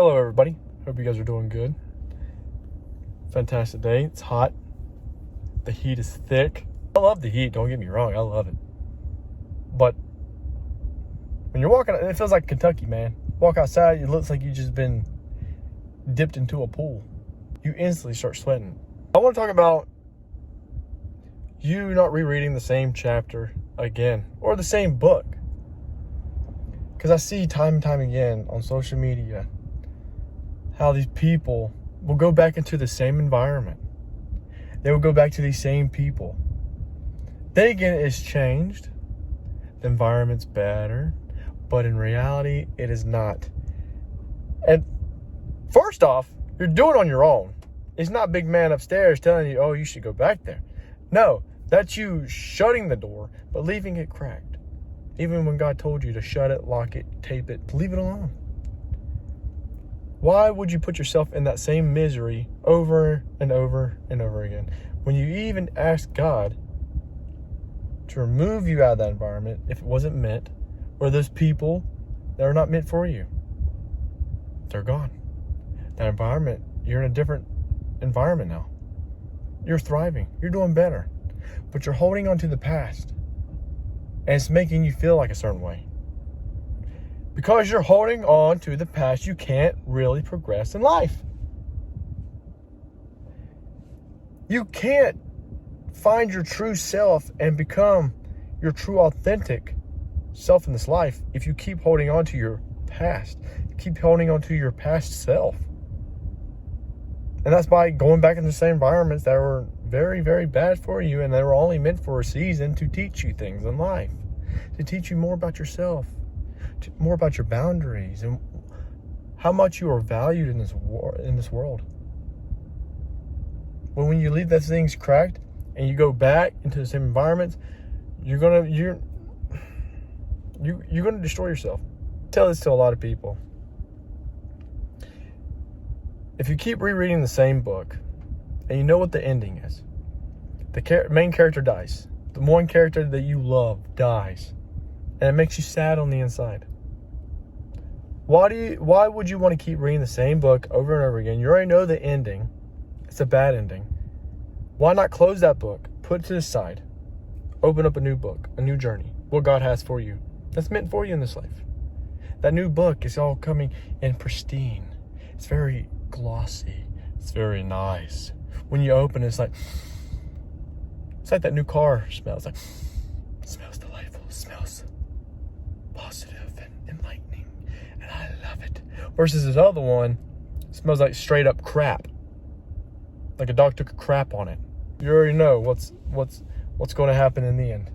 Hello everybody, hope you guys are doing good. Fantastic day. It's hot, the heat is thick. I love the heat, don't get me wrong, I love it. But when you're walking, it feels like Kentucky, man. Walk outside, it looks like you've just been dipped into a pool. You instantly start sweating. I want to talk about you not rereading the same chapter again or the same book, because I see time and time again on social media how these people will go back into the same environment. They will go back to these same people. They again, it's changed. The environment's better, but in reality, it is not. And first off, you're doing it on your own. It's not big man upstairs telling you, oh, you should go back there. No, that's you shutting the door, but leaving it cracked. Even when God told you to shut it, lock it, tape it, leave it alone. Why would you put yourself in that same misery over and over and over again when you even asked God to remove you out of that environment if it wasn't meant, or those people that are not meant for you? They're gone. That environment, you're in a different environment now. You're thriving. You're doing better. But you're holding on to the past, and it's making you feel like a certain way. Because you're holding on to the past, you can't really progress in life. You can't find your true self and become your true authentic self in this life if you keep holding on to your past. Keep holding on to your past self. And that's by going back in the same environments that were very, very bad for you, and they were only meant for a season to teach you things in life, to teach you more about yourself, more about your boundaries, and how much you are valued in this world. But when you leave those things cracked and you go back into the same environments, you're gonna destroy yourself. I tell this to a lot of people. If you keep rereading the same book and you know what the ending is, the main character dies. The one character that you love dies, and it makes you sad on the inside. Why would you want to keep reading the same book over and over again? You already know the ending. It's a bad ending. Why not close that book, put it to the side, open up a new book, a new journey, what God has for you, that's meant for you in this life. That new book is all coming in pristine. It's very glossy. It's very nice. When you open it, it's like that new car smell. It smells delightful. It smells positive and enlightening, and I love it. Versus this other one, smells like straight up crap, like a dog took a crap on it. You already know what's going to happen in the end.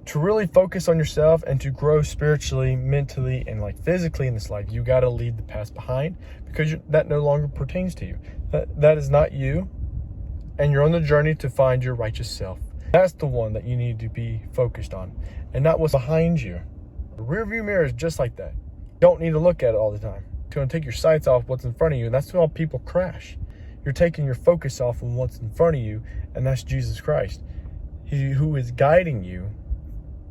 To really focus on yourself and to grow spiritually, mentally, and like physically in this life, you got to leave the past behind, because that no longer pertains to you. That is not you, and you're on the journey to find your righteous self. That's the one that you need to be focused on, and not what's behind you. The rear view mirror is just like that. You don't need to look at it all the time. You're going to take your sights off what's in front of you, and that's how people crash. You're taking your focus off on what's in front of you, and that's Jesus Christ. He who is guiding you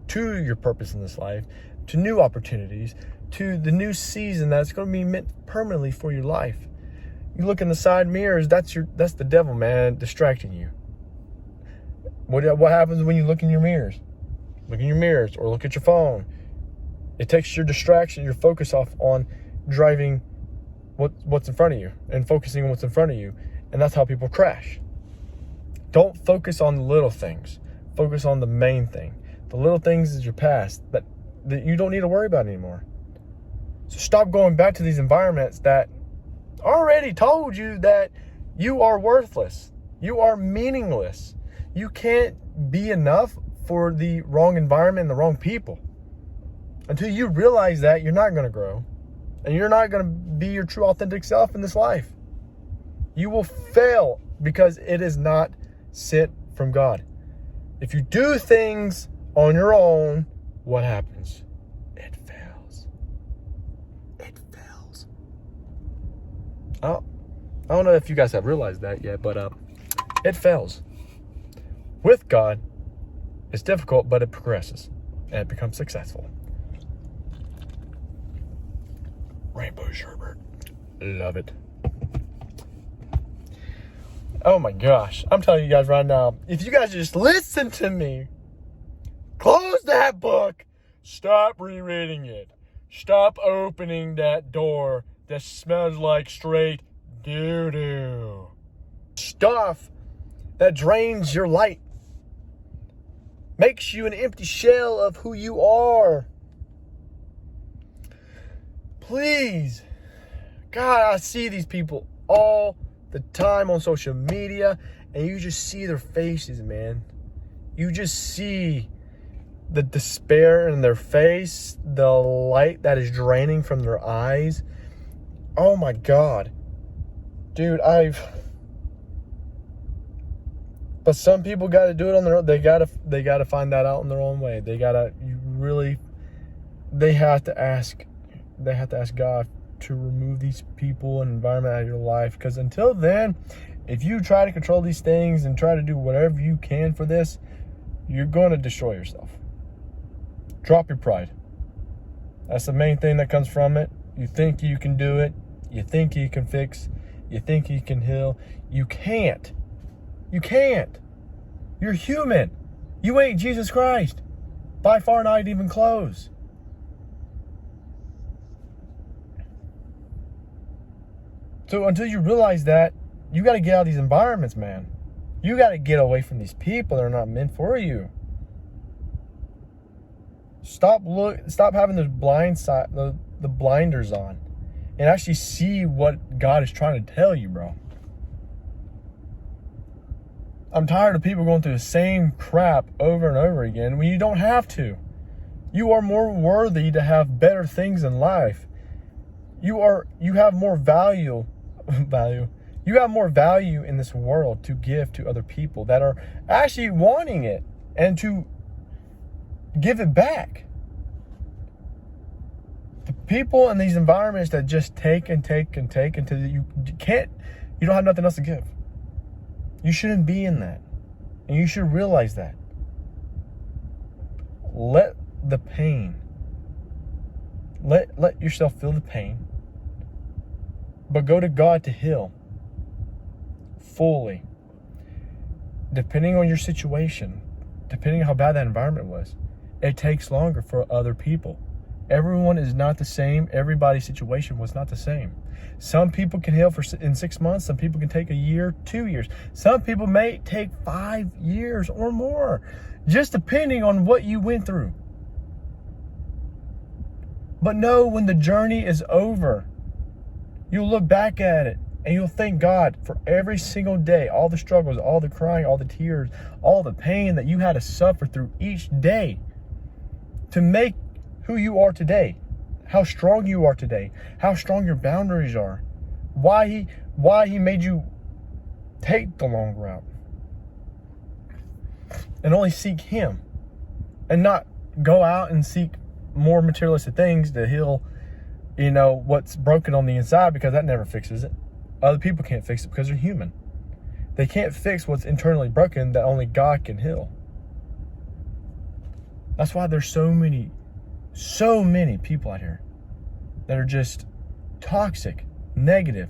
to your purpose in this life, to new opportunities, to the new season that's going to be meant permanently for your life. You look in the side mirrors, that's the devil, man, distracting you. What happens when you look in your mirrors? Look in your mirrors or look at your phone. It takes your distraction, your focus off on driving what's in front of you and focusing on what's in front of you. And that's how people crash. Don't focus on the little things. Focus on the main thing. The little things is your past that you don't need to worry about anymore. So stop going back to these environments that already told you that you are worthless. You are meaningless. You can't be enough for the wrong environment and the wrong people. Until you realize that, you're not going to grow. And you're not going to be your true authentic self in this life. You will fail because it is not sent from God. If you do things on your own, what happens? It fails. It fails. I don't know if you guys have realized that yet, but it fails. With God, it's difficult, but it progresses and it becomes successful. Rainbow sherbet. Love it. Oh my gosh. I'm telling you guys right now, if you guys just listen to me, close that book, stop rereading it, stop opening that door that smells like straight doo-doo. Stuff that drains your light, makes you an empty shell of who you are. Please, God, I see these people all the time on social media, and you just see their faces, man. You just see the despair in their face, the light that is draining from their eyes. Oh my God. Dude, but some people got to do it on their own. They got to find that out in their own way. They have to ask God to remove these people and environment out of your life, because until then, if you try to control these things and try to do whatever you can for this, you're going to destroy yourself. Drop your pride. That's the main thing that comes from it. You think you can do it. You think you can fix. You think you can heal. You can't. You can't. You're human. You ain't Jesus Christ. By far not even close. So until you realize that, you got to get out of these environments, man. You got to get away from these people that are not meant for you. Stop having those the blinders on, and actually see what God is trying to tell you, bro. I'm tired of people going through the same crap over and over again when you don't have to. You are more worthy to have better things in life. You have more value. You have more value in this world to give to other people that are actually wanting it, and to give it back. The people in these environments that just take and take and take until you don't have nothing else to give. You shouldn't be in that. And you should realize that. Let the pain, let yourself feel the pain, but go to God to heal fully. Depending on your situation, depending on how bad that environment was, it takes longer for other people. Everyone is not the same. Everybody's situation was not the same. Some people can heal in 6 months. Some people can take a year, 2 years. Some people may take 5 years or more, just depending on what you went through. But know when the journey is over, you'll look back at it and you'll thank God for every single day, all the struggles, all the crying, all the tears, all the pain that you had to suffer through each day to make who you are today, how strong you are today, how strong your boundaries are, why he made you take the long route and only seek him, and not go out and seek more materialistic things to heal, what's broken on the inside, because that never fixes it. Other people can't fix it because they're human. They can't fix what's internally broken that only God can heal. That's why there's so many people out here that are just toxic, negative,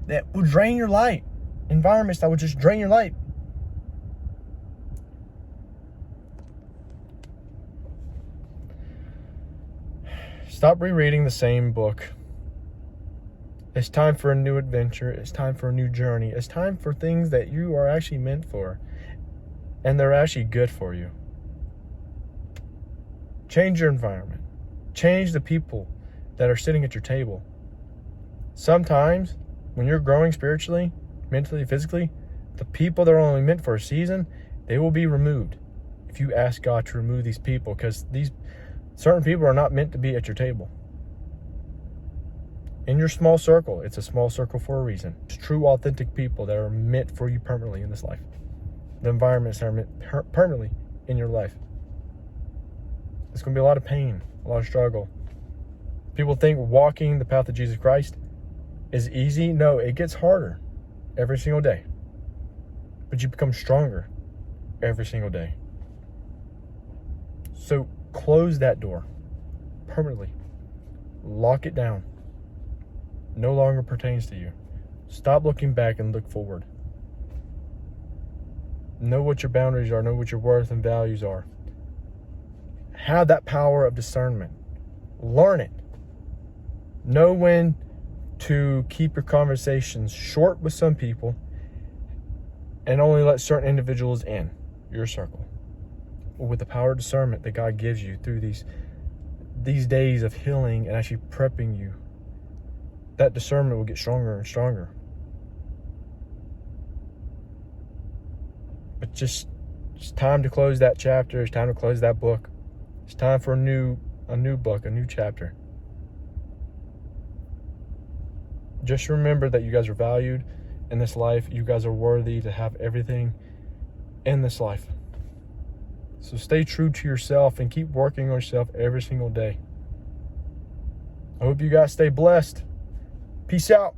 that will drain your light. Environments that will just drain your light. Stop rereading the same book. It's time for a new adventure. It's time for a new journey. It's time for things that you are actually meant for, and they're actually good for you. Change your environment. Change the people that are sitting at your table. Sometimes, when you're growing spiritually, mentally, physically, the people that are only meant for a season, they will be removed if you ask God to remove these people, because these certain people are not meant to be at your table. In your small circle, it's a small circle for a reason. It's true, authentic people that are meant for you permanently in this life. The environments that are meant permanently in your life. It's going to be a lot of pain, a lot of struggle. People think walking the path of Jesus Christ is easy. No, it gets harder every single day. But you become stronger every single day. So close that door permanently. Lock it down. no longer pertains to you. Stop looking back and look forward. Know what your boundaries are. Know what your worth and values are. Have that power of discernment. Learn it. Know when to keep your conversations short with some people and only let certain individuals in your circle. With the power of discernment that God gives you through these days of healing and actually prepping you, that discernment will get stronger and stronger. But it's time to close that chapter. It's time to close that book. It's time for a new book, a new chapter. Just remember that you guys are valued in this life. You guys are worthy to have everything in this life. So stay true to yourself and keep working on yourself every single day. I hope you guys stay blessed. Peace out.